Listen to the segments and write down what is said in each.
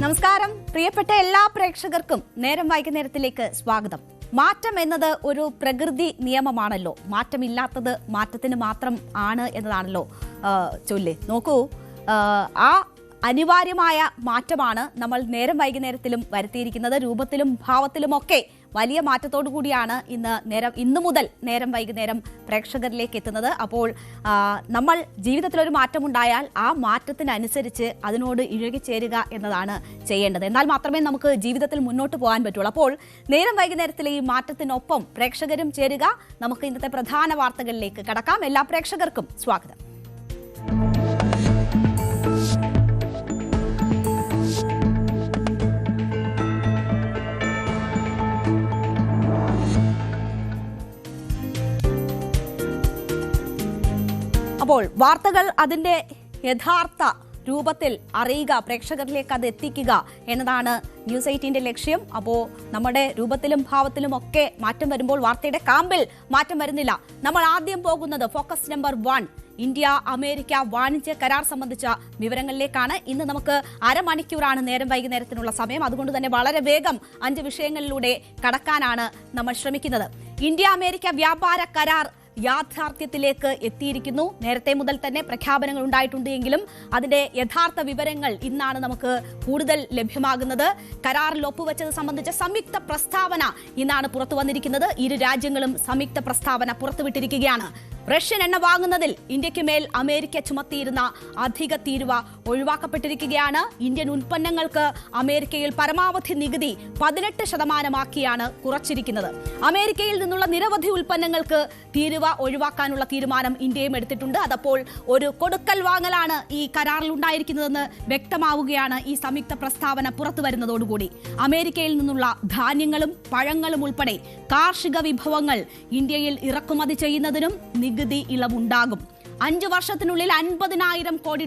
നമസ്കാരം പ്രിയപ്പെട്ട എല്ലാ പ്രേക്ഷകർക്കും നേരം വൈകുന്നേരത്തിലേക്ക് സ്വാഗതം. മാറ്റം എന്നത് ഒരു പ്രകൃതി നിയമമാണല്ലോ. മാറ്റമില്ലാത്തത് മാറ്റത്തിന് മാത്രം ആണ് എന്നതാണല്ലോ ചൊല്ല്. നോക്കൂ, ആ അനിവാര്യമായ മാറ്റമാണ് നമ്മൾ നേരം വൈകുന്നേരത്തിലും വരുത്തിയിരിക്കുന്നത്. രൂപത്തിലും ഭാവത്തിലുമൊക്കെ വലിയ മാറ്റത്തോടു കൂടിയാണ് ഇന്നു മുതൽ നേരം വൈകുന്നേരം പ്രേക്ഷകരിലേക്ക് എത്തുന്നത്. അപ്പോൾ നമ്മൾ ജീവിതത്തിലൊരു മാറ്റമുണ്ടായാൽ ആ മാറ്റത്തിനനുസരിച്ച് അതിനോട് ഇഴുകിച്ചേരുക എന്നതാണ് ചെയ്യേണ്ടത്. എന്നാൽ മാത്രമേ നമുക്ക് ജീവിതത്തിൽ മുന്നോട്ട് പോകാൻ പറ്റുള്ളൂ. അപ്പോൾ നേരം വൈകുന്നേരത്തിലെ ഈ മാറ്റത്തിനൊപ്പം പ്രേക്ഷകരും ചേരുക. നമുക്ക് ഇന്നത്തെ പ്രധാന വാർത്തകളിലേക്ക് കടക്കാം. എല്ലാ പ്രേക്ഷകർക്കും സ്വാഗതം. അപ്പോൾ വാർത്തകൾ അതിന്റെ യഥാർത്ഥ രൂപത്തിൽ അറിയുക, പ്രേക്ഷകരിലേക്ക് അത് എത്തിക്കുക എന്നതാണ് ന്യൂസ് 18ന്റെ ലക്ഷ്യം. അപ്പോൾ നമ്മുടെ രൂപത്തിലും ഭാവത്തിലും ഒക്കെ മാറ്റം വരുമ്പോൾ വാർത്തയുടെ കാമ്പിൽ മാറ്റം വരുന്നില്ല. നമ്മൾ ആദ്യം പോകുന്നത് ഫോക്കസ് നമ്പർ 1 ഇന്ത്യ അമേരിക്ക വാണിജ്യ കരാർ സംബന്ധിച്ച വിവരങ്ങളിലേക്കാണ്. ഇന്ന് നമുക്ക് അരമണിക്കൂറാണ് നേരം വൈകുന്നേരത്തിനുള്ള സമയം. അതുകൊണ്ട് തന്നെ വളരെ വേഗം 5 വിഷയങ്ങളിലൂടെ കടക്കാനാണ് നമ്മൾ ശ്രമിക്കുന്നത്. ഇന്ത്യ അമേരിക്ക വ്യാപാര കരാർ യാഥാർത്ഥ്യത്തിലേക്ക് എത്തിയിരിക്കുന്നു. നേരത്തെ മുതൽ തന്നെ പ്രഖ്യാപനങ്ങൾ ഉണ്ടായിട്ടുണ്ട് എങ്കിലും അതിന്റെ യഥാർത്ഥ വിവരങ്ങൾ ഇന്നാണ് നമുക്ക് കൂടുതൽ ലഭ്യമാകുന്നത്. കരാറിൽ ഒപ്പുവെച്ചത് സംബന്ധിച്ച സംയുക്ത പ്രസ്താവന ഇന്നാണ് പുറത്തു വന്നിരിക്കുന്നത്. ഇരു രാജ്യങ്ങളും സംയുക്ത പ്രസ്താവന പുറത്തുവിട്ടിരിക്കുകയാണ്. റഷ്യൻ എണ്ണ വാങ്ങുന്നതിൽ ഇന്ത്യക്ക് മേൽ അമേരിക്ക ചുമത്തിയിരുന്ന അധിക തീരുവ ഒഴിവാക്കപ്പെട്ടിരിക്കുകയാണ്. ഇന്ത്യൻ ഉൽപ്പന്നങ്ങൾക്ക് അമേരിക്കയിൽ പരമാവധി നികുതി 18% കുറച്ചിരിക്കുന്നത്. അമേരിക്കയിൽ നിന്നുള്ള നിരവധി ഉൽപ്പന്നങ്ങൾക്ക് തീരുവ ഒഴിവാക്കാനുള്ള തീരുമാനം ഇന്ത്യയും എടുത്തിട്ടുണ്ട്. അതപ്പോൾ ഒരു കൊടുക്കൽ വാങ്ങലാണ് ഈ കരാറിൽ ഉണ്ടായിരിക്കുന്നതെന്ന് വ്യക്തമാവുകയാണ് ഈ സംയുക്ത പ്രസ്താവന പുറത്തു വരുന്നതോടുകൂടി. അമേരിക്കയിൽ നിന്നുള്ള ധാന്യങ്ങളും പഴങ്ങളും ഉൾപ്പെടെ കാർഷിക വിഭവങ്ങൾ ഇന്ത്യയിൽ ഇറക്കുമതി ചെയ്യുന്നതിനും നികുതി ഇളവുണ്ടാകും. 5 വർഷത്തിനുള്ളിൽ $50,000 കോടി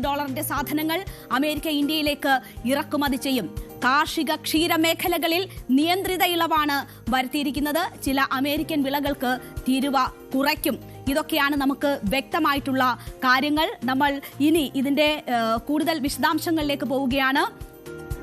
സാധനങ്ങൾ അമേരിക്ക ഇന്ത്യയിലേക്ക് ഇറക്കുമതി ചെയ്യും. കാർഷിക ക്ഷീര മേഖലകളിൽ നിയന്ത്രിത ഇളവാണ് വരുത്തിയിരിക്കുന്നത്. ചില അമേരിക്കൻ വിളകൾക്ക് തീരുവ കുറയ്ക്കും. ഇതൊക്കെയാണ് നമുക്ക് വ്യക്തമായിട്ടുള്ള കാര്യങ്ങൾ. നമ്മൾ ഇനി ഇതിന്റെ കൂടുതൽ വിശദാംശങ്ങളിലേക്ക് പോവുകയാണ്.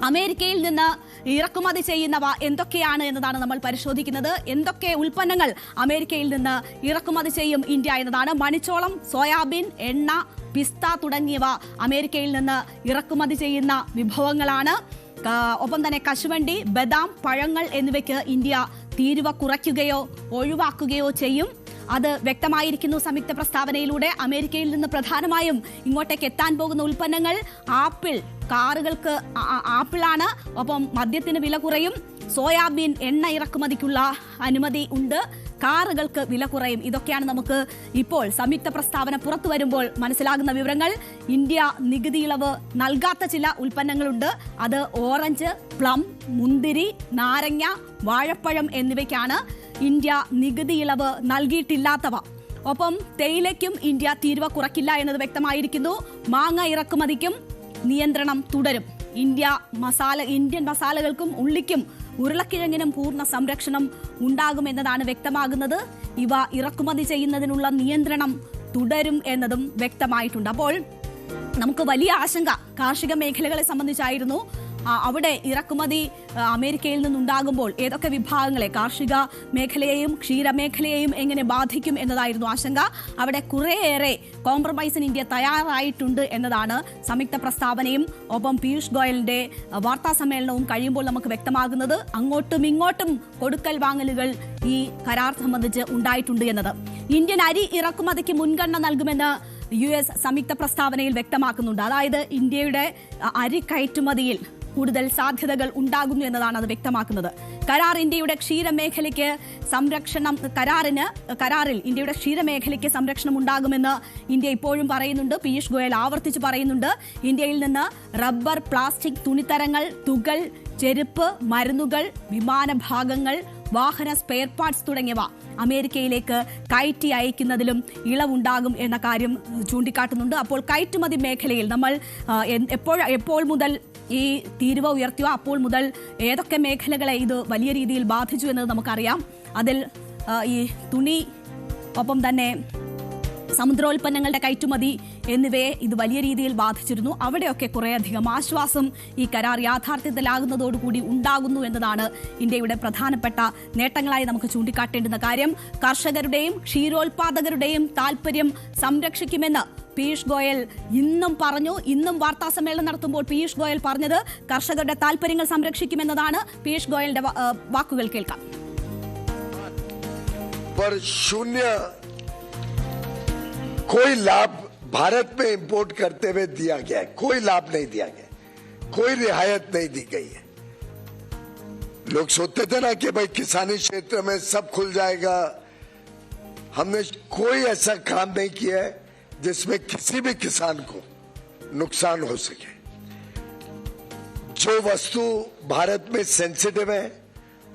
അമേരിക്കയിൽ നിന്ന് ഇറക്കുമതി ചെയ്യുന്നവ എന്തൊക്കെയാണ് എന്നതാണ് നമ്മൾ പരിശോധിക്കുന്നത്. എന്തൊക്കെ ഉൽപ്പന്നങ്ങൾ അമേരിക്കയിൽ നിന്ന് ഇറക്കുമതി ചെയ്യും ഇന്ത്യ എന്നതാണ്. മണിച്ചോളം, സോയാബീൻ, എണ്ണ, പിസ്ത തുടങ്ങിയവ അമേരിക്കയിൽ നിന്ന് ഇറക്കുമതി ചെയ്യുന്ന വിഭവങ്ങളാണ്. ഒപ്പം തന്നെ കശുവണ്ടി, ബദാം, പഴങ്ങൾ എന്നിവയ്ക്ക് ഇന്ത്യ തീരുവ കുറയ്ക്കുകയോ ഒഴിവാക്കുകയോ ചെയ്യും. അത് വ്യക്തമായിരിക്കുന്നു സംയുക്ത പ്രസ്താവനയിലൂടെ. അമേരിക്കയിൽ നിന്ന് പ്രധാനമായും ഇങ്ങോട്ടേക്ക് എത്താൻ പോകുന്ന ഉൽപ്പന്നങ്ങൾ ആപ്പിൾ, കാറുകൾക്ക് ആപ്പിളാണ്. ഒപ്പം മദ്യത്തിന് വില കുറയും. സോയാബീൻ എണ്ണ ഇറക്കുമതിക്കുള്ള അനുമതി ഉണ്ട്. കാറുകൾക്ക് വില കുറയും. ഇതൊക്കെയാണ് നമുക്ക് ഇപ്പോൾ സംയുക്ത പ്രസ്താവന പുറത്തു വരുമ്പോൾ മനസ്സിലാകുന്ന വിവരങ്ങൾ. ഇന്ത്യ നികുതി ഇളവ് നൽകാത്ത ചില ഉൽപ്പന്നങ്ങളുണ്ട്. അത് ഓറഞ്ച്, പ്ലം, മുന്തിരി, നാരങ്ങ, വാഴപ്പഴം എന്നിവയ്ക്കാണ് ഇന്ത്യ നികുതി ഇളവ് നൽകിയിട്ടില്ലാത്തവ. ഒപ്പം തേയിലയ്ക്കും ഇന്ത്യ തീരുവ കുറയ്ക്കില്ല എന്നത് വ്യക്തമായിരിക്കുന്നു. മാങ്ങ ഇറക്കുമതിക്കും നിയന്ത്രണം തുടരും. ഇന്ത്യൻ മസാലകൾക്കും ഉള്ളിക്കും ഉരുളക്കിഴങ്ങിനും പൂർണ്ണ സംരക്ഷണം ഉണ്ടാകുമെന്നതാണ് വ്യക്തമാകുന്നത്. ഇവ ഇറക്കുമതി ചെയ്യുന്നതിനുള്ള നിയന്ത്രണം തുടരും എന്നതും വ്യക്തമായിട്ടുണ്ട്. അപ്പോൾ നമുക്ക് വലിയ ആശങ്ക കാർഷിക മേഖലകളെ സംബന്ധിച്ചായിരുന്നു. അവിടെ ഇറക്കുമതി അമേരിക്കയിൽ നിന്നുണ്ടാകുമ്പോൾ ഏതൊക്കെ വിഭാഗങ്ങളെ, കാർഷിക മേഖലയെയും ക്ഷീരമേഖലയെയും എങ്ങനെ ബാധിക്കും എന്നതായിരുന്നു ആശങ്ക. അവിടെ കുറേയേറെ കോംപ്രമൈസിന് ഇന്ത്യ തയ്യാറായിട്ടുണ്ട് എന്നതാണ് സംയുക്ത പ്രസ്താവനയും ഒപ്പം പീയൂഷ് ഗോയലിന്റെ വാർത്താ സമ്മേളനവും കഴിയുമ്പോൾ നമുക്ക് വ്യക്തമാകുന്നത്. അങ്ങോട്ടും ഇങ്ങോട്ടും കൊടുക്കൽ വാങ്ങലുകൾ ഈ കരാർ സംബന്ധിച്ച് ഉണ്ടായിട്ടുണ്ട് എന്നത്. ഇന്ത്യൻ അരി ഇറക്കുമതിക്ക് മുൻഗണന നൽകുമെന്ന് US സംയുക്ത പ്രസ്താവനയിൽ വ്യക്തമാക്കുന്നുണ്ട്. അതായത് ഇന്ത്യയുടെ അരി കയറ്റുമതിയിൽ കൂടുതൽ സാധ്യതകൾ ഉണ്ടാകുന്നു എന്നതാണ് അത് വ്യക്തമാക്കുന്നത്. കരാറിൽ ഇന്ത്യയുടെ ക്ഷീരമേഖലയ്ക്ക് സംരക്ഷണം ഉണ്ടാകുമെന്ന് ഇന്ത്യ ഇപ്പോഴും പറയുന്നുണ്ട്. പീയൂഷ് ഗോയൽ ആവർത്തിച്ച് പറയുന്നുണ്ട്. ഇന്ത്യയിൽ നിന്ന് റബ്ബർ, പ്ലാസ്റ്റിക്, തുണിത്തരങ്ങൾ, തുകൽ, ചെരുപ്പ്, മരുന്നുകൾ, വിമാനഭാഗങ്ങൾ, വാഹന സ്പെയർ പാർട്സ് തുടങ്ങിയവ അമേരിക്കയിലേക്ക് കയറ്റി അയക്കുന്നതിലും ഇളവുണ്ടാകും എന്ന കാര്യം ചൂണ്ടിക്കാട്ടുന്നുണ്ട്. അപ്പോൾ കയറ്റുമതി മേഖലയിൽ നമ്മൾ എപ്പോൾ മുതൽ ഈ തീരുവ ഉയർത്തിയോ അപ്പോൾ മുതൽ ഏതൊക്കെ മേഖലകളെ ഇത് വലിയ രീതിയിൽ ബാധിച്ചു എന്നത് നമുക്കറിയാം. അതിൽ ഈ തുണി, ഒപ്പം തന്നെ സമുദ്രോൽപ്പന്നങ്ങളുടെ കയറ്റുമതി എന്നിവയെ ഇത് വലിയ രീതിയിൽ ബാധിച്ചിരുന്നു. അവിടെയൊക്കെ കുറേയധികം ആശ്വാസം ഈ കരാർ യാഥാർത്ഥ്യത്തിലാകുന്നതോടുകൂടി ഉണ്ടാകുന്നു എന്നതാണ് ഇന്ത്യയുടെ പ്രധാനപ്പെട്ട നേട്ടങ്ങളായി നമുക്ക് ചൂണ്ടിക്കാട്ടേണ്ടുന്ന കാര്യം. കർഷകരുടെയും ക്ഷീരോത്പാദകരുടെയും താൽപര്യം സംരക്ഷിക്കുമെന്ന് പീയൂഷ് ഗോയൽ ഇന്നും വാർത്താ സമ്മേളനം നടത്തുമ്പോൾ പീയൂഷ് ഗോയൽ പറഞ്ഞത് കർഷകരുടെ താൽപര്യങ്ങൾ സംരക്ഷിക്കുമെന്നതാണ്. പീയൂഷ് ഗോയലിന്റെ വാക്കുകൾ കേൾക്കാം. पर शून्य कोई लाभ भारत में इंपोर्ट करते हुए दिया गया है, कोई लाभ नहीं दिया गया, कोई रियायत नहीं दी गई है। लोग सोचते थे ना कि भाई किसानी क्षेत्र में सब खुल जाएगा, हमने कोई ऐसा काम नहीं किया है जिसमें किसी भी किसान को नुकसान हो सके। जो वस्तु भारत में सेंसिटिव है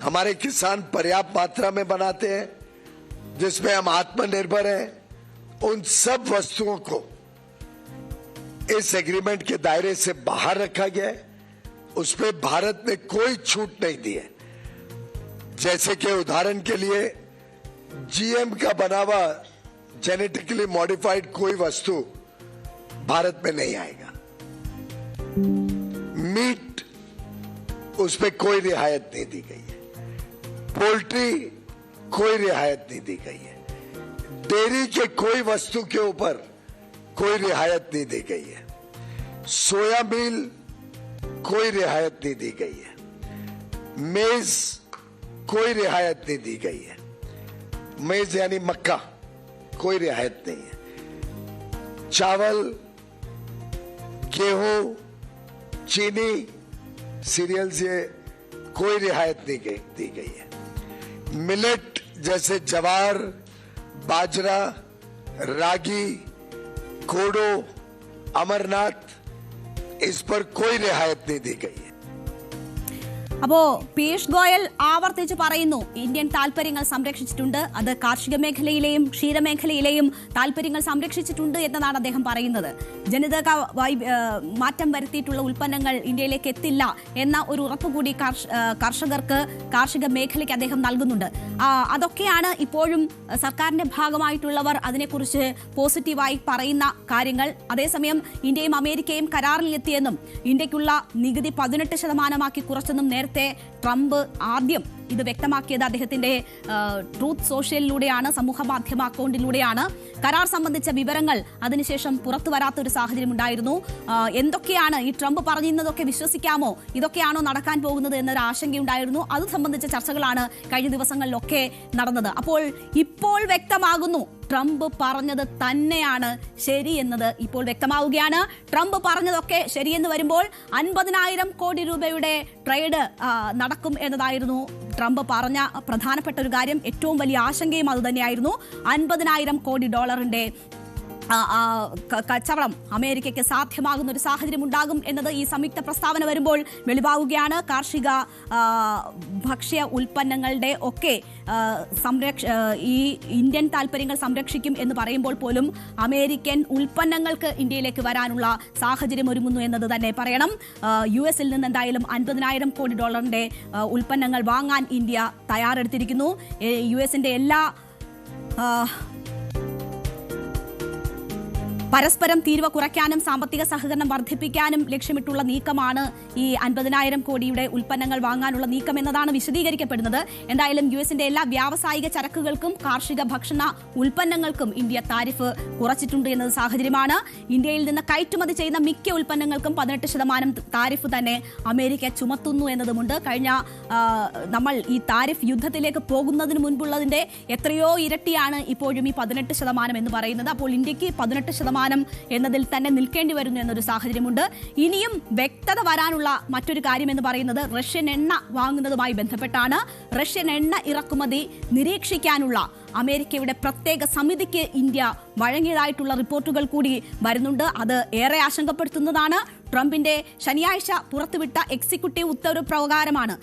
हमारे किसान पर्याप्त मात्रा में बनाते हैं, जिसमें हम आत्मनिर्भर हैं, उन सब वस्तुओं को इस एग्रीमेंट के दायरे से बाहर रखा गया है। उस पर भारत ने कोई छूट नहीं दी है। जैसे कि उदाहरण के लिए जीएम का बना हुआ जेनेटिकली मॉडिफाइड कोई वस्तु भारत में नहीं आएगा। मीट उस पर कोई रियायत नहीं दी गई है। पोल्ट्री कोई रियायत नहीं दी गई है। डेयरी के कोई वस्तु के ऊपर कोई रियायत नहीं दी गई है। सोया मिल कोई रियायत नहीं दी गई है। मेज कोई रियायत नहीं दी गई है। मेज यानी मक्का, कोई रियायत नहीं है। चावल, गेहूं, चीनी, सीरियल्स, ये कोई रियायत नहीं दी गई है। मिलेट जैसे जवार, बाजरा, रागी, कोडो, अमरनाथ, इस पर कोई रियायत नहीं दी गई है। അപ്പോ പീയൂഷ് ഗോയൽ ആവർത്തിച്ച് പറയുന്നു ഇന്ത്യൻ താൽപര്യങ്ങൾ സംരക്ഷിച്ചിട്ടുണ്ട്, അത് കാർഷിക മേഖലയിലെയും ക്ഷീരമേഖലയിലെയും താൽപര്യങ്ങൾ സംരക്ഷിച്ചിട്ടുണ്ട് എന്നതാണ് അദ്ദേഹം പറയുന്നത്. ജനിതക മാറ്റം വരുത്തിയിട്ടുള്ള ഉൽപ്പന്നങ്ങൾ ഇന്ത്യയിലേക്ക് എത്തില്ല എന്ന ഒരു ഉറപ്പുകൂടി കർഷകർക്ക്, കാർഷിക മേഖലയ്ക്ക് അദ്ദേഹം നൽകുന്നുണ്ട്. അതൊക്കെയാണ് ഇപ്പോഴും സർക്കാരിന്റെ ഭാഗമായിട്ടുള്ളവർ അതിനെക്കുറിച്ച് പോസിറ്റീവായി പറയുന്ന കാര്യങ്ങൾ. അതേസമയം ഇന്ത്യയും അമേരിക്കയും കരാറിലെത്തിയെന്നും ഇന്ത്യക്കുള്ള നികുതി 18% കുറച്ചെന്നും നേരത്തെ ട്രംപ് ആദ്യം ഇത് വ്യക്തമാക്കിയത് അദ്ദേഹത്തിന്റെ ട്രൂത്ത് സോഷ്യലിലൂടെയാണ്, സമൂഹ മാധ്യമ അക്കൗണ്ടിലൂടെയാണ്. കരാർ സംബന്ധിച്ച വിവരങ്ങൾ അതിനുശേഷം പുറത്തു വരാത്ത ഒരു സാഹചര്യം ഉണ്ടായിരുന്നു. എന്തൊക്കെയാണ് ഈ ട്രംപ് പറഞ്ഞിരുന്നതൊക്കെ വിശ്വസിക്കാമോ, ഇതൊക്കെയാണോ നടക്കാൻ പോകുന്നത് എന്നൊരു ആശങ്കയുണ്ടായിരുന്നു. അത് സംബന്ധിച്ച ചർച്ചകളാണ് കഴിഞ്ഞ ദിവസങ്ങളിലൊക്കെ നടന്നത്. അപ്പോൾ ഇപ്പോൾ വ്യക്തമാകുന്നു ട്രംപ് പറഞ്ഞത് തന്നെയാണ് ശരി എന്നത് ഇപ്പോൾ വ്യക്തമാവുകയാണ്. ട്രംപ് പറഞ്ഞതൊക്കെ ശരിയെന്ന് വരുമ്പോൾ 50,000 കോടി രൂപയുടെ ട്രേഡ് നടക്കും എന്നതായിരുന്നു ട്രംപ് പറഞ്ഞ പ്രധാനപ്പെട്ട ഒരു കാര്യം. ഏറ്റവും വലിയ ആശങ്കയും അതുതന്നെയായിരുന്നു. 50,000 കോടി ഡോളറിന്റെ കച്ചവടം അമേരിക്കയ്ക്ക് സാധ്യമാകുന്ന ഒരു സാഹചര്യം ഉണ്ടാകും എന്നത് ഈ സംയുക്ത പ്രസ്താവന വരുമ്പോൾ വെളിവാകുകയാണ്. കാർഷിക ഭക്ഷ്യ ഉൽപ്പന്നങ്ങളുടെ ഒക്കെ ഈ ഇന്ത്യൻ താൽപര്യങ്ങൾ സംരക്ഷിക്കും എന്ന് പറയുമ്പോൾ പോലും അമേരിക്കൻ ഉൽപ്പന്നങ്ങൾക്ക് ഇന്ത്യയിലേക്ക് വരാനുള്ള സാഹചര്യം ഒരുങ്ങുന്നു എന്നത് തന്നെ പറയണം. US നിന്ന് എന്തായാലും 50,000 കോടി ഡോളറിന്റെ ഉൽപ്പന്നങ്ങൾ വാങ്ങാൻ ഇന്ത്യ തയ്യാറെടുത്തിരിക്കുന്നു. US-ന്റെ എല്ലാ പരസ്പരം തീരുവ കുറയ്ക്കാനും സാമ്പത്തിക സഹകരണം വർദ്ധിപ്പിക്കാനും ലക്ഷ്യമിട്ടുള്ള നീക്കമാണ് ഈ 50,000 കോടിയുടെ ഉൽപ്പന്നങ്ങൾ വാങ്ങാനുള്ള നീക്കം എന്നതാണ് വിശദീകരിക്കപ്പെടുന്നത്. എന്തായാലും US-ന്റെ എല്ലാ വ്യാവസായിക ചരക്കുകൾക്കും കാർഷിക ഭക്ഷണ ഉൽപ്പന്നങ്ങൾക്കും ഇന്ത്യ താരിഫ് കുറച്ചിട്ടുണ്ട് എന്നത് സാഹചര്യമാണ്. ഇന്ത്യയിൽ നിന്ന് കയറ്റുമതി ചെയ്യുന്ന മിക്ക ഉൽപ്പന്നങ്ങൾക്കും 18% താരിഫ് തന്നെ അമേരിക്ക ചുമത്തുന്നു എന്നതുമുണ്ട്. കഴിഞ്ഞ നമ്മൾ ഈ താരിഫ് യുദ്ധത്തിലേക്ക് പോകുന്നതിന് മുൻപുള്ളതിന്റെ എത്രയോ ഇരട്ടിയാണ് ഇപ്പോഴും ഈ 18% എന്ന് പറയുന്നത്. അപ്പോൾ ഇന്ത്യക്ക് 18% എന്നതിൽ തന്നെ നിൽക്കേണ്ടി വരുന്നു എന്നൊരു സാഹചര്യമുണ്ട്. ഇനിയും വ്യക്തത വരാനുള്ള മറ്റൊരു കാര്യം എന്ന് പറയുന്നത് റഷ്യൻ എണ്ണ വാങ്ങുന്നതുമായി ബന്ധപ്പെട്ടാണ്. റഷ്യൻ എണ്ണ ഇറക്കുമതി നിരീക്ഷിക്കാനുള്ള അമേരിക്കയുടെ പ്രത്യേക സമിതിക്ക് ഇന്ത്യ വഴങ്ങിയതായിട്ടുള്ള റിപ്പോർട്ടുകൾ കൂടി വരുന്നുണ്ട്. അത് ഏറെ ആശങ്കപ്പെടുത്തുന്നതാണ്. ട്രംപിന്റെ ശനിയാഴ്ച പുറത്തുവിട്ട എക്സിക്യൂട്ടീവ് ഉത്തരവ് പ്രകാരമാണ്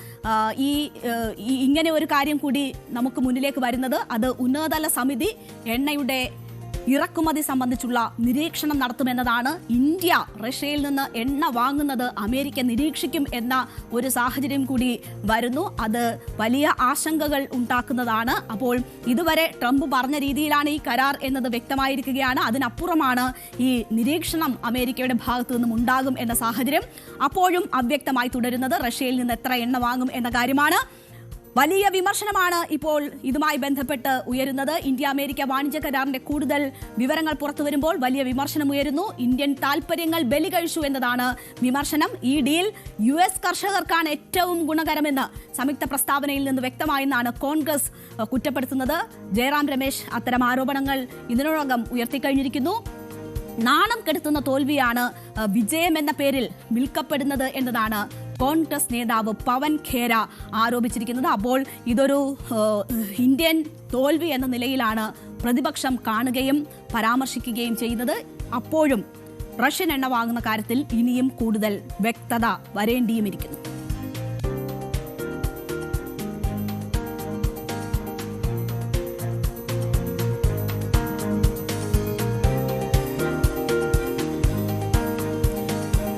ഇങ്ങനെ ഒരു കാര്യം കൂടി നമുക്ക് മുന്നിലേക്ക് വരുന്നത്. അത് ഉന്നതതല സമിതി എണ്ണയുടെ ഇറക്കുമതി സംബന്ധിച്ചുള്ള നിരീക്ഷണം നടത്തുമെന്നതാണ്. ഇന്ത്യ റഷ്യയിൽ നിന്ന് എണ്ണ വാങ്ങുന്നത് അമേരിക്ക നിരീക്ഷിക്കും എന്ന ഒരു സാഹചര്യം കൂടി വരുന്നു. അത് വലിയ ആശങ്കകൾ ഉണ്ടാക്കുന്നതാണ്. അപ്പോൾ ഇതുവരെ ട്രംപ് പറഞ്ഞ രീതിയിലാണ് ഈ കരാർ എന്നത് വ്യക്തമായിരിക്കുകയാണ്. അതിനപ്പുറമാണ് ഈ നിരീക്ഷണം അമേരിക്കയുടെ ഭാഗത്തു നിന്നും ഉണ്ടാകും എന്ന സാഹചര്യം അപ്പോഴും അവ്യക്തമായി തുടരുന്നത്. റഷ്യയിൽ നിന്ന് എത്ര എണ്ണ വാങ്ങും എന്ന കാര്യമാണ്. വലിയ വിമർശനമാണ് ഇപ്പോൾ ഇതുമായി ബന്ധപ്പെട്ട് ഉയരുന്നത്. ഇന്ത്യ അമേരിക്ക വാണിജ്യ കരാറിന്റെ കൂടുതൽ വിവരങ്ങൾ പുറത്തുവരുമ്പോൾ വലിയ വിമർശനം ഉയരുന്നു. ഇന്ത്യൻ താൽപര്യങ്ങൾ ബലികഴിച്ചു എന്നതാണ് വിമർശനം. ഈ ഡീൽ US കർഷകർക്കാണ് ഏറ്റവും ഗുണകരമെന്ന് സംയുക്ത പ്രസ്താവനയിൽ നിന്ന് വ്യക്തമായെന്നാണ് കോൺഗ്രസ് കുറ്റപ്പെടുത്തുന്നത്. ജയറാം രമേശ് അത്തരം ആരോപണങ്ങൾ ഇതിനോടകം ഉയർത്തിക്കഴിഞ്ഞിരിക്കുന്നു. നാണം കെടുത്തുന്ന തോൽവിയാണ് വിജയം എന്ന പേരിൽ വിൽക്കപ്പെടുന്നത് എന്നതാണ് കോൺഗ്രസ് നേതാവ് പവൻ ഖേര ആരോപിച്ചിരിക്കുന്നത്. അപ്പോൾ ഇതൊരു ഇന്ത്യൻ തോൽവി എന്ന നിലയിലാണ് പ്രതിപക്ഷം കാണുകയും പരാമർശിക്കുകയും ചെയ്യുന്നത്. അപ്പോഴും റഷ്യൻ എണ്ണ വാങ്ങുന്ന കാര്യത്തിൽ ഇനിയും കൂടുതൽ വ്യക്തത വരേണ്ടിയുമിരിക്കുന്നു.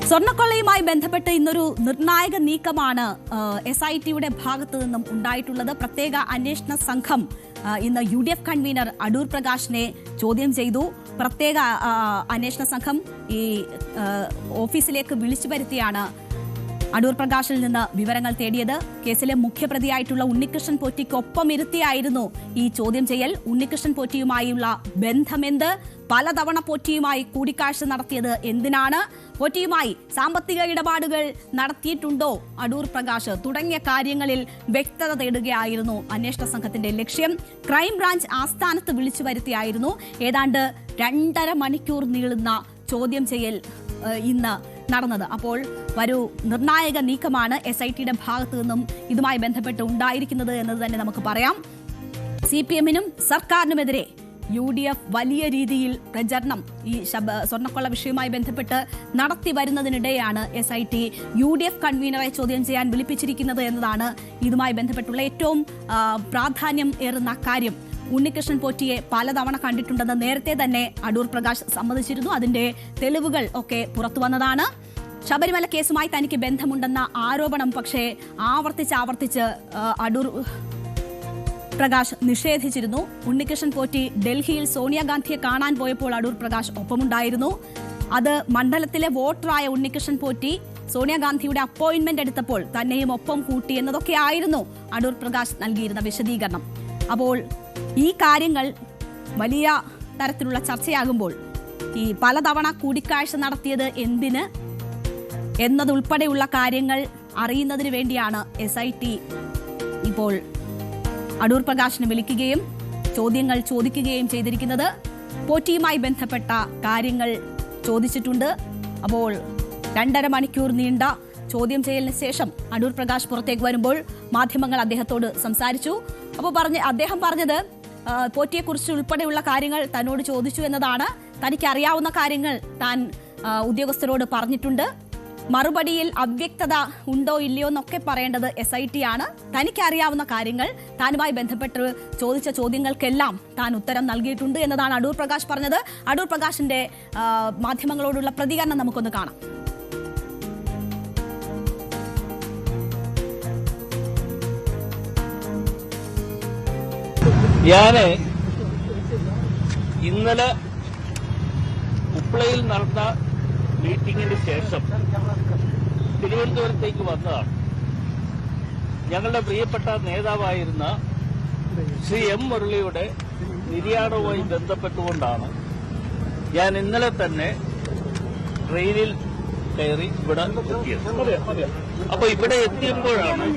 സ്വർണ്ണക്കൊള്ളയുമായി ബന്ധപ്പെട്ട് ഇന്നൊരു നിർണായക നീക്കമാണ് SITയുടെ ഭാഗത്തു നിന്നും ഉണ്ടായിട്ടുള്ളത്. പ്രത്യേക അന്വേഷണ സംഘം ഇന്ന് UDF കൺവീനർ അടൂർ പ്രകാശിനെ ചോദ്യം ചെയ്തു. പ്രത്യേക അന്വേഷണ സംഘം ഈ ഓഫീസിലേക്ക് വിളിച്ചു വരുത്തിയാണ് അടൂർ പ്രകാശിൽ നിന്ന് വിവരങ്ങൾ തേടിയത്. കേസിലെ മുഖ്യപ്രതിയായിട്ടുള്ള ഉണ്ണികൃഷ്ണൻ പോറ്റിക്കൊപ്പം ഇരുത്തിയായിരുന്നു ഈ ചോദ്യം ചെയ്യൽ. ഉണ്ണികൃഷ്ണൻ പോറ്റിയുമായുള്ള ബന്ധമെന്ത്, പലതവണ പോറ്റിയുമായി കൂടിക്കാഴ്ച നടത്തിയത് എന്തിനാണ്, പോറ്റിയുമായി സാമ്പത്തിക ഇടപാടുകൾ നടത്തിയിട്ടുണ്ടോ അടൂർ പ്രകാശ് തുടങ്ങിയ കാര്യങ്ങളിൽ വ്യക്തത തേടുകയായിരുന്നു അന്വേഷണ സംഘത്തിന്റെ ലക്ഷ്യം. ക്രൈംബ്രാഞ്ച് ആസ്ഥാനത്ത് വിളിച്ചു വരുത്തിയായിരുന്നു ഏതാണ്ട് 2.5 മണിക്കൂർ നീളുന്ന ചോദ്യം ചെയ്യൽ ഇന്ന് നടന്നത്. അപ്പോൾ ഒരു നിർണായക നീക്കമാണ് SITയുടെ ഭാഗത്തു നിന്നും ഇതുമായി ബന്ധപ്പെട്ട് ഉണ്ടായിരിക്കുന്നത് എന്നത് തന്നെ നമുക്ക് പറയാം. CPM-നും സർക്കാരിനുമെതിരെ UDF വലിയ രീതിയിൽ പ്രചരണം ഈ സ്വർണ്ണക്കൊള്ള വിഷയവുമായി ബന്ധപ്പെട്ട് നടത്തി വരുന്നതിനിടെയാണ് SIT UDF കൺവീനറെ ചോദ്യം ചെയ്യാൻ വിളിപ്പിച്ചിരിക്കുന്നത് എന്നതാണ് ഇതുമായി ബന്ധപ്പെട്ടുള്ള ഏറ്റവും പ്രാധാന്യം ഏറുന്ന കാര്യം. ഉണ്ണികൃഷ്ണൻ പോറ്റിയെ പലതവണ കണ്ടിട്ടുണ്ടെന്ന് നേരത്തെ തന്നെ അടൂർ പ്രകാശ് സമ്മതിച്ചിരുന്നു. അതിന്റെ തെളിവുകൾ ഒക്കെ പുറത്തു വന്നതാണ്. ശബരിമല കേസുമായി തനിക്ക് ബന്ധമുണ്ടെന്ന ആരോപണം പക്ഷേ ആവർത്തിച്ച് അടൂർ പ്രകാശ് നിഷേധിച്ചിരുന്നു. ഉണ്ണികൃഷ്ണൻ പോറ്റി ഡൽഹിയിൽ സോണിയാഗാന്ധിയെ കാണാൻ പോയപ്പോൾ അടൂർ പ്രകാശ് ഒപ്പമുണ്ടായിരുന്നു. അത് മണ്ഡലത്തിലെ വോട്ടറായ ഉണ്ണികൃഷ്ണൻ പോറ്റി സോണിയാഗാന്ധിയുടെ അപ്പോയിന്റ്മെന്റ് എടുത്തപ്പോൾ തന്നെയും ഒപ്പം കൂട്ടി എന്നതൊക്കെയായിരുന്നു അടൂർ പ്രകാശ് നൽകിയിരുന്ന വിശദീകരണം. അപ്പോൾ ഈ കാര്യങ്ങൾ വലിയ തരത്തിലുള്ള ചർച്ചയാകുമ്പോൾ ഈ പലതവണ കൂടിക്കാഴ്ച നടത്തിയത് എന്തിന് എന്നതുൾപ്പെടെയുള്ള കാര്യങ്ങൾ അറിയുന്നതിന് വേണ്ടിയാണ് SIT ഇപ്പോൾ അടൂർ പ്രകാശിനെ വിളിക്കുകയും ചോദ്യങ്ങൾ ചോദിക്കുകയും ചെയ്തിരിക്കുന്നത്. പോറ്റിയുമായി ബന്ധപ്പെട്ട കാര്യങ്ങൾ ചോദിച്ചിട്ടുണ്ട്. അപ്പോൾ 2.5 മണിക്കൂർ നീണ്ട ചോദ്യം ചെയ്യലിന് ശേഷം അടൂർ പ്രകാശ് പുറത്തേക്ക് വരുമ്പോൾ മാധ്യമങ്ങൾ അദ്ദേഹത്തോട് സംസാരിച്ചു. അപ്പോൾ അദ്ദേഹം പറഞ്ഞത് പോറ്റിയെക്കുറിച്ച് ഉൾപ്പെടെയുള്ള കാര്യങ്ങൾ തന്നോട് ചോദിച്ചു എന്നതാണ്. തനിക്കറിയാവുന്ന കാര്യങ്ങൾ താൻ ഉദ്യോഗസ്ഥരോട് പറഞ്ഞിട്ടുണ്ട്. മറുപടിയിൽ അവ്യക്തത ഉണ്ടോ ഇല്ലയോ എന്നൊക്കെ പറയേണ്ടത് SIT ആണ്. തനിക്കറിയാവുന്ന കാര്യങ്ങൾ താനുമായി ബന്ധപ്പെട്ട് ചോദിച്ച ചോദ്യങ്ങൾക്കെല്ലാം താൻ ഉത്തരം നൽകിയിട്ടുണ്ട് എന്നതാണ് അടൂർ പ്രകാശ് പറഞ്ഞത്. അടൂർ പ്രകാശിന്റെ മാധ്യമങ്ങളോടുള്ള പ്രതികരണം നമുക്കൊന്ന് കാണാം. ഞാന് ഇന്നലെ ഉപ്ലയിൽ നടന്ന മീറ്റിംഗിന് ശേഷം തിരുവനന്തപുരത്തേക്ക് വന്നതാണ്. ഞങ്ങളുടെ പ്രിയപ്പെട്ട നേതാവായിരുന്ന ശ്രീ M. മുരളിയുടെ നിര്യാണവുമായി ബന്ധപ്പെട്ടുകൊണ്ടാണ് ഞാൻ ഇന്നലെ തന്നെ ട്രെയിനിൽ കയറി ഇവിടെ എത്തിയത്. അപ്പൊ ഇവിടെ എത്തിയപ്പോഴാണ്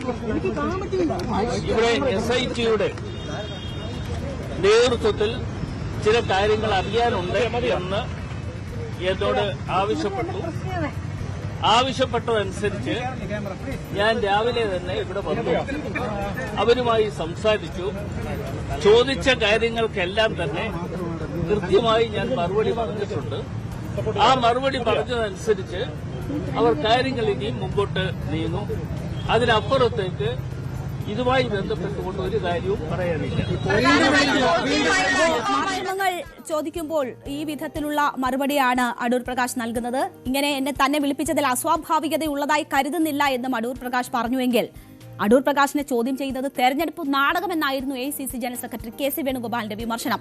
ഇവിടെ SITയുടെ നേതൃത്വത്തിൽ ചില കാര്യങ്ങൾ അറിയാനുണ്ട് എന്ന് എന്നോട് ആവശ്യപ്പെട്ടതനുസരിച്ച് ഞാൻ രാവിലെ തന്നെ ഇവിടെ വന്നു. അവരുമായി സംസാരിച്ചു. ചോദിച്ച കാര്യങ്ങൾക്കെല്ലാം തന്നെ കൃത്യമായി ഞാൻ മറുപടി പറഞ്ഞിട്ടുണ്ട്. ആ മറുപടി പറഞ്ഞതനുസരിച്ച് അവർ കാര്യങ്ങൾ ഇനിയും മുമ്പോട്ട് നീങ്ങും. അതിനപ്പുറത്തേക്ക് ഇതുമായി ബന്ധപ്പെട്ടുകൊണ്ട് ഒരു കാര്യവും പറയാനില്ല. മാധ്യമങ്ങൾ ചോദിക്കുമ്പോൾ ഈ വിധത്തിലുള്ള മറുപടിയാണ് അടൂർ പ്രകാശ് നൽകുന്നത്. ഇങ്ങനെ എന്നെ തന്നെ വിളിപ്പിച്ചതിൽ അസ്വാഭാവികതയുള്ളതായി കരുതുന്നില്ല എന്നും അടൂർ പ്രകാശ് പറഞ്ഞുവെങ്കിൽ അടൂർ പ്രകാശിനെ ചോദ്യം ചെയ്തത് തെരഞ്ഞെടുപ്പ് നാടകമെന്നായിരുന്നു AICC ജനറൽ സെക്രട്ടറി KC വേണുഗോപാലിന്റെ വിമർശനം.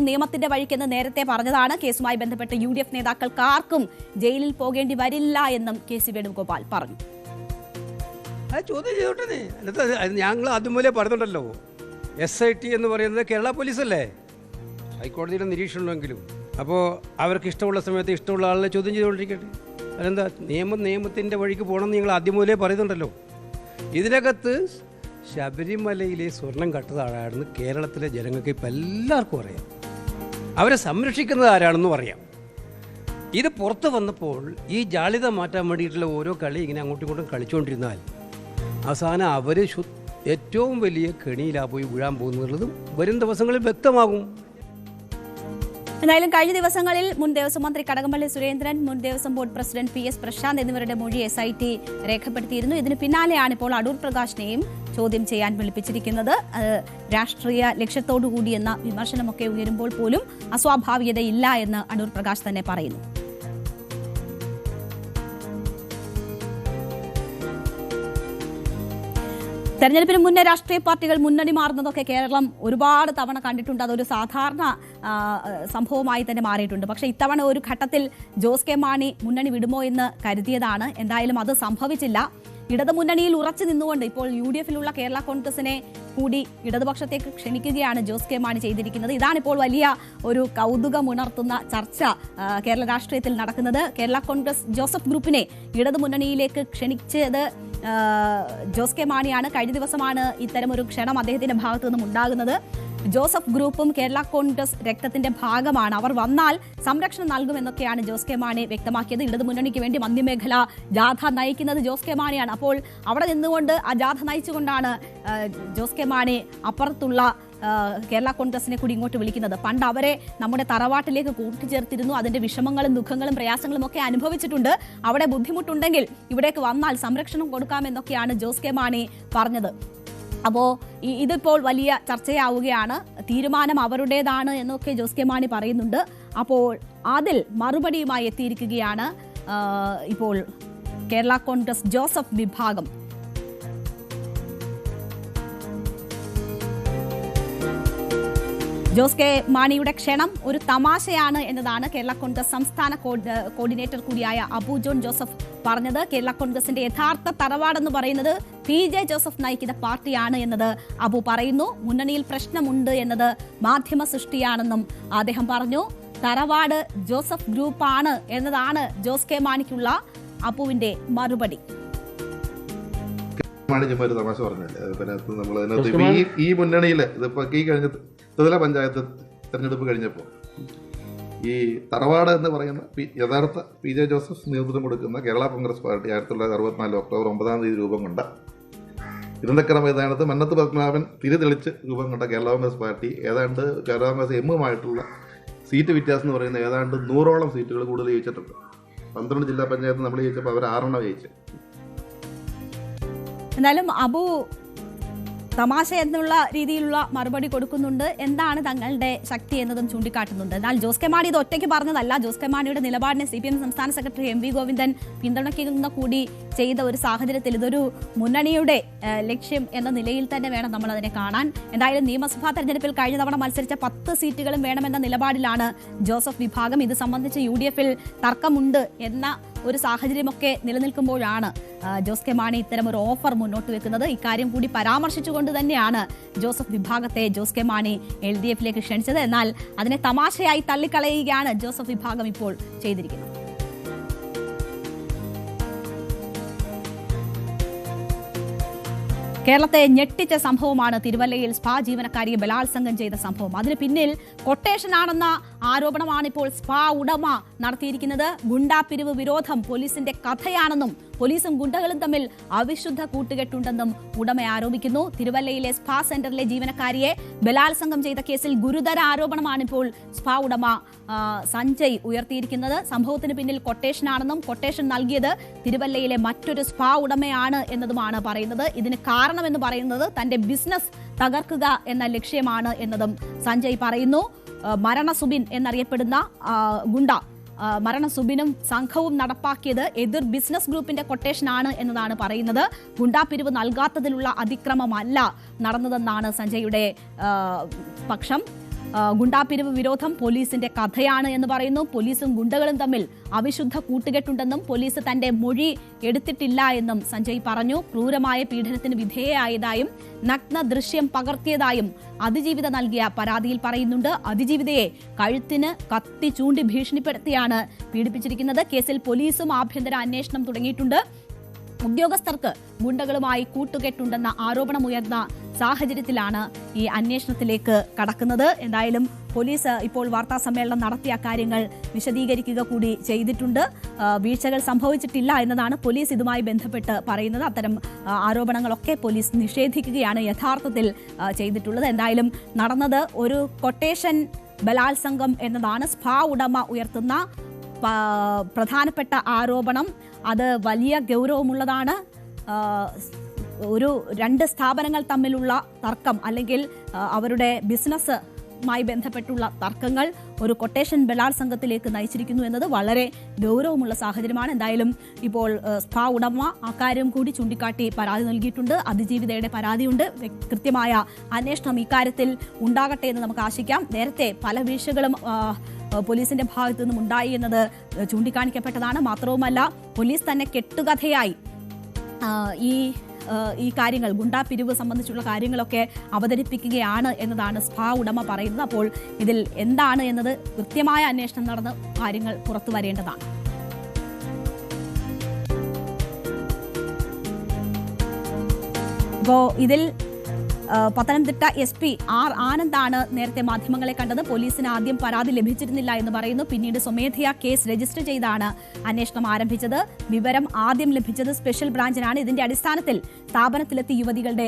നിയമത്തിന്റെ വഴിക്കെന്ന് നേരത്തെ പറഞ്ഞതാണ്. കേസുമായി ബന്ധപ്പെട്ട് UDF നേതാക്കൾക്ക് ആർക്കും ജയിലിൽ പോകേണ്ടി വരില്ല എന്നും KC വേണുഗോപാൽ പറഞ്ഞു. ചോദ്യം ചെയ്തോട്ടെ. ഞങ്ങൾ ആദ്യം മുതലേ പറഞ്ഞിട്ടുണ്ടല്ലോ, SIT എന്ന് പറയുന്നത് കേരള പോലീസല്ലേ, ഹൈക്കോടതിയുടെ നിരീക്ഷണമെങ്കിലും. അപ്പോൾ അവർക്ക് ഇഷ്ടമുള്ള സമയത്ത് ഇഷ്ടമുള്ള ആളെ ചോദ്യം ചെയ്തുകൊണ്ടിരിക്കട്ടെ. അതെന്താ, നിയമത്തിൻ്റെ വഴിക്ക് പോകണമെന്ന് ഞങ്ങൾ ആദ്യം മുതലേ പറയുന്നുണ്ടല്ലോ. ഇതിനകത്ത് ശബരിമലയിലെ സ്വർണം കട്ടതാണെന്ന് കേരളത്തിലെ ജനങ്ങൾക്ക് ഇപ്പം എല്ലാവർക്കും അറിയാം. അവരെ സംരക്ഷിക്കുന്നത് ആരാണെന്നും അറിയാം. ഇത് പുറത്ത് വന്നപ്പോൾ ഈ ജാള്യത മാറ്റാൻ വേണ്ടിയിട്ടുള്ള ഓരോ കളി ഇങ്ങനെ അങ്ങോട്ടും ഇങ്ങോട്ടും കളിച്ചുകൊണ്ടിരുന്നാൽ അവസാനം അവർ ഏറ്റവും വലിയ കെണിയിലാ പോയി വീഴാൻ പോകുന്നുള്ളതും വരും ദിവസങ്ങളിൽ വ്യക്തമാകും. എന്തായാലും കഴിഞ്ഞ ദിവസങ്ങളിൽ മുൻ ദേവസ്വം മന്ത്രി കടകംപള്ളി സുരേന്ദ്രൻ, മുൻ Devaswom board president PS Prasanth എന്നിവരുടെ മൊഴി SIT രേഖപ്പെടുത്തിയിരുന്നു. ഇതിന് പിന്നാലെയാണ് ഇപ്പോൾ അടൂർ പ്രകാശിനെയും ചോദ്യം ചെയ്യാൻ വിളിപ്പിച്ചിരിക്കുന്നത്. രാഷ്ട്രീയ ലക്ഷ്യത്തോടുകൂടി എന്ന വിമർശനമൊക്കെ ഉയരുമ്പോൾ പോലും അസ്വാഭാവികതയില്ല എന്ന് അടൂർ പ്രകാശ് തന്നെ പറയുന്നു. തെരഞ്ഞെടുപ്പിന് മുന്നേ രാഷ്ട്രീയ പാർട്ടികൾ മുന്നണി മാറുന്നതൊക്കെ കേരളം ഒരുപാട് തവണ കണ്ടിട്ടുണ്ട്. അതൊരു സാധാരണ സംഭവമായി തന്നെ മാറിയിട്ടുണ്ട്. പക്ഷേ ഇത്തവണ ഒരു ഘട്ടത്തിൽ ജോസ് കെ മാണി മുന്നണി വിടുമോ എന്ന് കരുതിയതാണ്. എന്തായാലും അത് സംഭവിച്ചില്ല. ഇടതുമുന്നണിയിൽ ഉറച്ചു നിന്നുകൊണ്ട് ഇപ്പോൾ UDFിലുള്ള കേരള കോൺഗ്രസിനെ കൂടി ഇടതുപക്ഷത്തേക്ക് ക്ഷണിക്കുകയാണ് ജോസ് കെ മാണി ചെയ്തിരിക്കുന്നത്. ഇതാണിപ്പോൾ വലിയ ഒരു കൗതുകമുണർത്തുന്ന ചർച്ച കേരള രാഷ്ട്രീയത്തിൽ നടക്കുന്നത്. കേരള കോൺഗ്രസ് ജോസഫ് ഗ്രൂപ്പിനെ ഇടതുമുന്നണിയിലേക്ക് ക്ഷണിച്ചത് ജോസ് കെ മാണിയാണ്. കഴിഞ്ഞ ദിവസമാണ് ഇത്തരമൊരു ക്ഷണം അദ്ദേഹത്തിന്റെ ഭാഗത്തു നിന്നും ഉണ്ടാകുന്നത്. ജോസഫ് ഗ്രൂപ്പും കേരള കോൺഗ്രസ് രക്തത്തിന്റെ ഭാഗമാണ്. അവർ വന്നാൽ സംരക്ഷണം നൽകുമെന്നൊക്കെയാണ് ജോസ് കെ മാണി വ്യക്തമാക്കിയത്. ഇടതുമുന്നണിക്ക് വേണ്ടി മധ്യമേഖല ജാഥ നയിക്കുന്നത് ജോസ് കെ മാണിയാണ്. അപ്പോൾ അവിടെ നിന്നുകൊണ്ട് ആ ജാഥ നയിച്ചുകൊണ്ടാണ് ജോസ് കെ മാണി അപ്പുറത്തുള്ള കേരള കോൺഗ്രസിനെ കൂടി ഇങ്ങോട്ട് വിളിക്കുന്നത്. പണ്ട് അവരെ നമ്മുടെ തറവാട്ടിലേക്ക് കൂട്ടിച്ചേർത്തിരുന്നു. അതിന്റെ വിഷമങ്ങളും ദുഃഖങ്ങളും പ്രയാസങ്ങളും ഒക്കെ അനുഭവിച്ചിട്ടുണ്ട്. അവിടെ ബുദ്ധിമുട്ടുണ്ടെങ്കിൽ ഇവിടേക്ക് വന്നാൽ സംരക്ഷണം കൊടുക്കാമെന്നൊക്കെയാണ് ജോസ് കെ മാണി പറഞ്ഞത്. അപ്പോൾ ഇതിപ്പോൾ വലിയ ചർച്ചയാവുകയാണ്. തീരുമാനം അവരുടേതാണ് എന്നൊക്കെ ജോസ് കെ മാണി പറയുന്നുണ്ട്. അപ്പോൾ അതിൽ മറുപടിയുമായി എത്തിയിരിക്കുകയാണ് ഇപ്പോൾ കേരള കോൺഗ്രസ് ജോസഫ് വിഭാഗം. ജോസ് കെ മാണിയുടെ ക്ഷണം ഒരു തമാശയാണ് എന്നതാണ് കേരള കോൺഗ്രസ് സംസ്ഥാന കോർഡിനേറ്റർ കൂടിയായ അബു ജോൺ ജോസഫ് പറഞ്ഞത്. കേരള കോൺഗ്രസിന്റെ യഥാർത്ഥ തറവാടെന്ന് പറയുന്നത് PJ ജോസഫ് നയിക്കുന്ന പാർട്ടിയാണ് എന്നത് അബു പറയുന്നു. മുന്നണിയിൽ പ്രശ്നമുണ്ട് എന്നത് മാധ്യമ സൃഷ്ടിയാണെന്നും അദ്ദേഹം പറഞ്ഞു. തറവാട് ജോസഫ് ഗ്രൂപ്പാണ് എന്നതാണ് ജോസ് കെ മാണിക്കുള്ള അബുവിന്റെ മറുപടി. ഒരു തമാശ പറഞ്ഞല്ലേ, നമ്മൾ അതിനകത്ത് ഈ മുന്നണിയില് ഇതിപ്പോ ഈ കഴിഞ്ഞ ത്രിതല പഞ്ചായത്ത് തെരഞ്ഞെടുപ്പ് കഴിഞ്ഞപ്പോൾ ഈ തറവാട് എന്ന് പറയുന്ന യഥാർത്ഥ PJ ജോസഫ് നേതൃത്വം കൊടുക്കുന്ന കേരള കോൺഗ്രസ് പാർട്ടി 1964 ഒക്ടോബർ 9 രൂപം കൊണ്ട ഇരുന്തക്കര മൈതാനത്ത് മന്നത്ത് പത്മനാഭൻ തിരിതെളിച്ച് രൂപം കൊണ്ട കേരള കോൺഗ്രസ് പാർട്ടി ഏതാണ്ട് കേരള കോൺഗ്രസ് എമ്മുമായിട്ടുള്ള സീറ്റ് വ്യത്യാസം എന്ന് പറയുന്നത് ഏതാണ്ട് 100ഓളം സീറ്റുകൾ കൂടുതൽ ജയിച്ചിട്ടുണ്ട്. 12 ജില്ലാ പഞ്ചായത്ത് നമ്മൾ ജയിച്ചപ്പോൾ അവർ 6 ജയിച്ചു. എന്നാലും അബു തമാശ എന്നുള്ള രീതിയിലുള്ള മറുപടി കൊടുക്കുന്നുണ്ട്. എന്താണ് തങ്ങളുടെ ശക്തി എന്നതും ചൂണ്ടിക്കാട്ടുന്നുണ്ട്. എന്നാൽ ജോസ് കെ മാണി ഇത് ഒറ്റയ്ക്ക് പറഞ്ഞതല്ല. ജോസ് കെ മാണിയുടെ നിലപാടിനെ CPM സംസ്ഥാന സെക്രട്ടറി MV ഗോവിന്ദൻ പിന്തുണയ്ക്കുന്ന കൂടി ചെയ്ത ഒരു സാഹചര്യത്തിൽ ഇതൊരു മുന്നണിയുടെ ലക്ഷ്യം എന്ന നിലയിൽ തന്നെ വേണം നമ്മൾ അതിനെ കാണാൻ. എന്തായാലും നിയമസഭാ തെരഞ്ഞെടുപ്പിൽ കഴിഞ്ഞ തവണ മത്സരിച്ച 10 സീറ്റുകളും വേണമെന്ന നിലപാടിലാണ് ജോസഫ് വിഭാഗം. ഇത് സംബന്ധിച്ച് UDFിൽ തർക്കമുണ്ട് എന്ന ഒരു സാഹചര്യമൊക്കെ നിലനിൽക്കുമ്പോഴാണ് ജോസ് കെ മാണി ഇത്തരം ഒരു ഓഫർ മുന്നോട്ട് വെക്കുന്നത്. ഇക്കാര്യം കൂടി പരാമർശിച്ചുകൊണ്ട് തന്നെയാണ് ജോസഫ് വിഭാഗത്തെ ജോസ് കെ മാണി LDFിലേക്ക് ക്ഷണിച്ചത്. എന്നാൽ അതിനെ തമാശയായി തള്ളിക്കളയുകയാണ് ജോസഫ് വിഭാഗം ഇപ്പോൾ ചെയ്തിരിക്കുന്നത്. കേരളത്തെ ഞെട്ടിച്ച സംഭവമാണ് തിരുവല്ലയിൽ സ്പാ ജീവനക്കാരിയെ ബലാത്സംഗം ചെയ്ത സംഭവം. അതിന് പിന്നിൽ കൊട്ടേഷനാണെന്ന ആരോപണമാണ് ഇപ്പോൾ സ്പാ ഉടമ നടത്തിയിരിക്കുന്നത്. ഗുണ്ടാപിരിവ് വിരോധം പോലീസിന്റെ കഥയാണെന്നും പോലീസും ഗുണ്ടകളും തമ്മിൽ അവിശുദ്ധ കൂട്ടുകെട്ടുണ്ടെന്നും ഉടമ ആരോപിക്കുന്നു. തിരുവല്ലയിലെ സ്പാ സെന്ററിലെ ജീവനക്കാരിയെ ബലാത്സംഗം ചെയ്ത കേസിൽ ഗുരുതര ആരോപണമാണ് ഇപ്പോൾ സ്പാ ഉടമ സഞ്ജയ് ഉയർത്തിയിരിക്കുന്നത്. സംഭവത്തിന് പിന്നിൽ കൊട്ടേഷനാണെന്നും കൊട്ടേഷൻ നൽകിയത് തിരുവല്ലയിലെ മറ്റൊരു സ്പാ ഉടമയാണ് എന്നതുമാണ് പറയുന്നത്. ഇതിന് കാരണമെന്ന് പറയുന്നത് തന്റെ ബിസിനസ് തകർക്കുക എന്ന ലക്ഷ്യമാണ് എന്നതും സഞ്ജയ് പറയുന്നു. മരണസുബിൻ എന്നറിയപ്പെടുന്ന ഗുണ്ട മരണസുബിനും സംഘവും നടപ്പാക്കിയത് എതിർ ബിസിനസ് ഗ്രൂപ്പിന്റെ കൊട്ടേഷനാണ് എന്നതാണ് പറയുന്നത്. ഗുണ്ടാപിരിവ് നൽകാത്തതിലുള്ള അതിക്രമമല്ല നടന്നതെന്നാണ് സഞ്ജയുടെ പക്ഷം. ഗുണ്ടാപിരിവ് വിരോധം പോലീസിന്റെ കഥയാണ് എന്ന് പറയുന്നു. പോലീസും ഗുണ്ടകളും തമ്മിൽ അവിശുദ്ധ കൂട്ടുകെട്ടുണ്ടെന്നും പോലീസ് തന്റെ മൊഴി എടുത്തിട്ടില്ല എന്നും സഞ്ജയ് പറഞ്ഞു. ക്രൂരമായ പീഡനത്തിന് വിധേയയായതായും നഗ്ന ദൃശ്യം പകർത്തിയതായും അതിജീവിത നൽകിയ പരാതിയിൽ പറയുന്നുണ്ട്. അതിജീവിതയെ കഴുത്തിന് കത്തി ചൂണ്ടി ഭീഷണിപ്പെടുത്തിയാണ് പീഡിപ്പിച്ചിരിക്കുന്നത്. കേസിൽ പോലീസും ആഭ്യന്തര അന്വേഷണം തുടങ്ങിയിട്ടുണ്ട്. ഉദ്യോഗസ്ഥർക്ക് ഗുണ്ടകളുമായി കൂട്ടുകെട്ടുണ്ടെന്ന ആരോപണമുയർന്ന സാഹചര്യത്തിലാണ് ഈ അന്വേഷണത്തിലേക്ക് കടക്കുന്നത്. എന്തായാലും പോലീസ് ഇപ്പോൾ വാർത്താ സമ്മേളനം നടത്തിയ കാര്യങ്ങൾ വിശദീകരിക്കുക കൂടി ചെയ്തിട്ടുണ്ട്. വീഴ്ചകൾ സംഭവിച്ചിട്ടില്ല എന്നതാണ് പോലീസ് ഇതുമായി ബന്ധപ്പെട്ട് പറയുന്നത്. അത്തരം ആരോപണങ്ങളൊക്കെ പോലീസ് നിഷേധിക്കുകയാണ് യഥാർത്ഥത്തിൽ ചെയ്തിട്ടുള്ളത്. എന്തായാലും നടന്നത് ഒരു കൊട്ടേഷൻ ബലാത്സംഗം എന്നതാണ് സ്പാ ഉടമ ഉയർത്തുന്ന പ്രധാനപ്പെട്ട ആരോപണം. അത് വലിയ ഗൗരവമുള്ളതാണ്. ഒരു രണ്ട് സ്ഥാപനങ്ങൾ തമ്മിലുള്ള തർക്കം അല്ലെങ്കിൽ അവരുടെ ബിസിനസ്സുമായി ബന്ധപ്പെട്ടുള്ള തർക്കങ്ങൾ ഒരു കൊട്ടേഷൻ ബലാത്സംഗത്തിലേക്ക് നയിച്ചിരിക്കുന്നു എന്നത് വളരെ ഗൗരവമുള്ള സാഹചര്യമാണ്. എന്തായാലും ഇപ്പോൾ സ്പാ ഉടമ അക്കാര്യം കൂടി ചൂണ്ടിക്കാട്ടി പരാതി നൽകിയിട്ടുണ്ട്. അതിജീവിതയുടെ പരാതിയുണ്ട്. കൃത്യമായ അന്വേഷണം ഇക്കാര്യത്തിൽ ഉണ്ടാകട്ടെ എന്ന് നമുക്ക് ആശിക്കാം. നേരത്തെ പല വീഴ്ചകളും പോലീസിന്റെ ഭാഗത്തു നിന്നും ഉണ്ടായി എന്നത് ചൂണ്ടിക്കാണിക്കപ്പെട്ടതാണ്. മാത്രവുമല്ല പോലീസ് തന്നെ കെട്ടുകഥയായി ഈ കാര്യങ്ങൾ ഗുണ്ടാപിരിവ് സംബന്ധിച്ചുള്ള കാര്യങ്ങളൊക്കെ അവതരിപ്പിക്കുകയാണ് എന്നതാണ് സ്പാ ഉടമ പറയുന്നത്. അപ്പോൾ ഇതിൽ എന്താണ് എന്നത് കൃത്യമായ അന്വേഷണം നടന്ന് കാര്യങ്ങൾ പുറത്തു വരേണ്ടതാണ്. അപ്പോൾ ഇതിൽ പത്തനംതിട്ട SP R ആനന്ദാണ് നേരത്തെ മാധ്യമങ്ങളെ കണ്ടത്. പോലീസിന് ആദ്യം പരാതി ലഭിച്ചിരുന്നില്ല എന്ന് പറയുന്നു. പിന്നീട് സ്വമേധയാ കേസ് രജിസ്റ്റർ ചെയ്താണ് അന്വേഷണം ആരംഭിച്ചത്. വിവരം ആദ്യം ലഭിച്ചത് സ്പെഷ്യൽ ബ്രാഞ്ചിനാണ്. ഇതിന്റെ അടിസ്ഥാനത്തിൽ സ്ഥാപനത്തിലെത്തി യുവതികളുടെ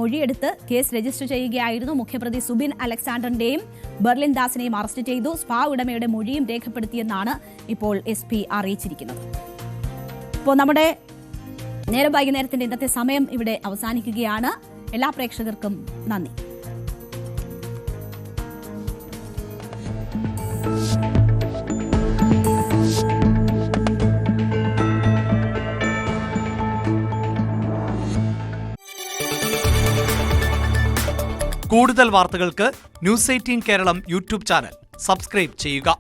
മൊഴിയെടുത്ത് കേസ് രജിസ്റ്റർ ചെയ്യുകയായിരുന്നു. മുഖ്യപ്രതി സുബിൻ അലക്സാണ്ടറിന്റെയും ബെർലിൻ ദാസിനെയും അറസ്റ്റ് ചെയ്തു. സ്പാ ഉടമയുടെ മൊഴിയും രേഖപ്പെടുത്തിയെന്നാണ് ഇപ്പോൾ SP അറിയിച്ചിരിക്കുന്നത്. ഇപ്പോൾ നമ്മുടെ നേരം വൈകുന്നേരത്തിന്റെ ഇന്നത്തെ സമയം ഇവിടെ അവസാനിക്കുകയാണ്. എല്ലാ പ്രേക്ഷകർക്കും നന്ദി. കൂടുതൽ വാർത്തകൾക്ക് News 18 Keralam YouTube channel subscribe ചെയ്യുക.